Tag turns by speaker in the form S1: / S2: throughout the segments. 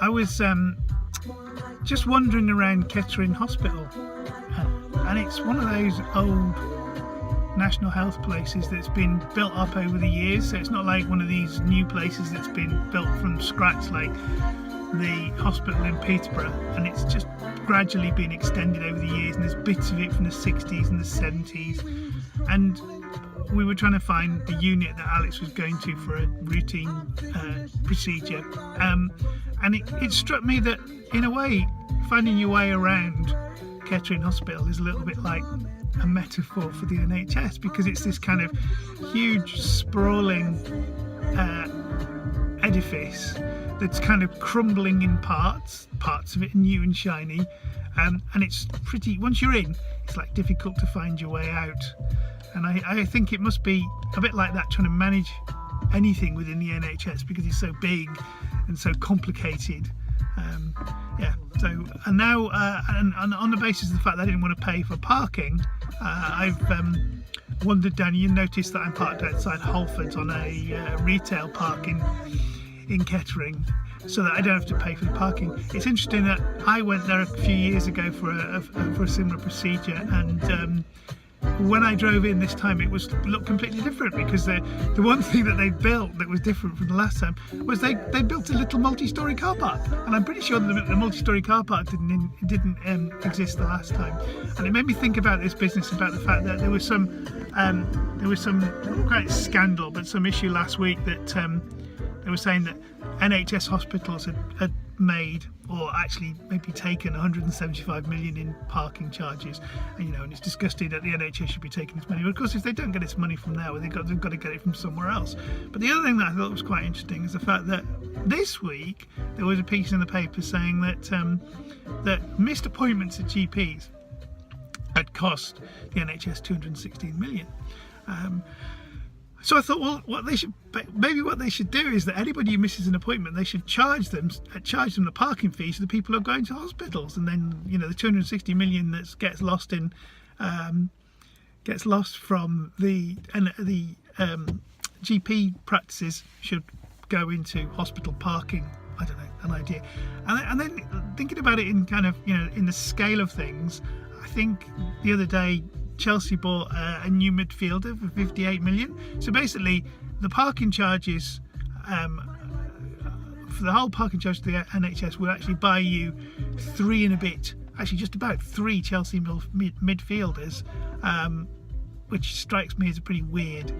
S1: I was just wandering around Kettering Hospital, and it's one of those old national health places that's been built up over the years. So it's not like one of these new places that's been built from scratch like the hospital in Peterborough, and it's just gradually been extended over the years, and there's bits of it from the 60s and the 70s. And we were trying to find the unit that Alex was going to for a routine procedure, and it struck me that in a way finding your way around Kettering Hospital is a little bit like a metaphor for the NHS, because it's this kind of huge sprawling edifice that's kind of crumbling in parts of it are new and shiny, and it's pretty, once you're in, it's like difficult to find your way out. And I think it must be a bit like that, trying to manage anything within the NHS, because it's so big and so complicated. So, and now, and on the basis of the fact that I didn't want to pay for parking, I've wandered down. You notice that I'm parked outside Halfords on a retail parking in Kettering, so that I don't have to pay for the parking. It's interesting that I went there a few years ago for a similar procedure, and when I drove in this time, it looked completely different, because the one thing that they built that was different from the last time was they built a little multi-storey car park, and I'm pretty sure that the multi-storey car park didn't exist the last time. And it made me think about this business, about the fact that there was some not quite scandal, but some issue last week that they were saying that NHS hospitals had made, or actually maybe taken, 175 million in parking charges, and and it's disgusting that the NHS should be taking its money. But of course, if they don't get its money from there, well, they've got to get it from somewhere else. But the other thing that I thought was quite interesting is the fact that this week there was a piece in the paper saying that that missed appointments at GPs had cost the NHS 216 million. So I thought, well, what they should do is that anybody who misses an appointment, they should charge them the parking fees for the people who are going to hospitals, and then the 260 million that gets lost from the GP practices should go into hospital parking. I don't know, an idea. And then thinking about it in kind of in the scale of things, I think the other day Chelsea bought a new midfielder for 58 million. So basically, the parking charges for the whole parking charge to the NHS will actually buy you 3 and a bit, actually just about 3 Chelsea midfielders, which strikes me as a pretty weird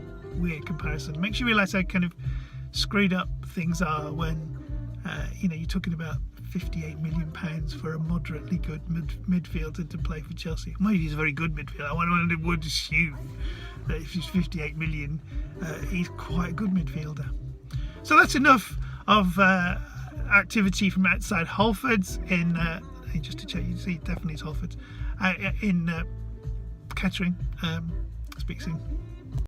S1: comparison. It makes you realise how kind of screwed up things are when you're talking about £58 million for a moderately good midfielder to play for Chelsea. Maybe he's a very good midfielder. I would assume that if he's 58 million, he's quite a good midfielder. So that's enough of activity from outside Halfords in, just to check, you see, definitely it's Halfords, in Kettering. Speak soon.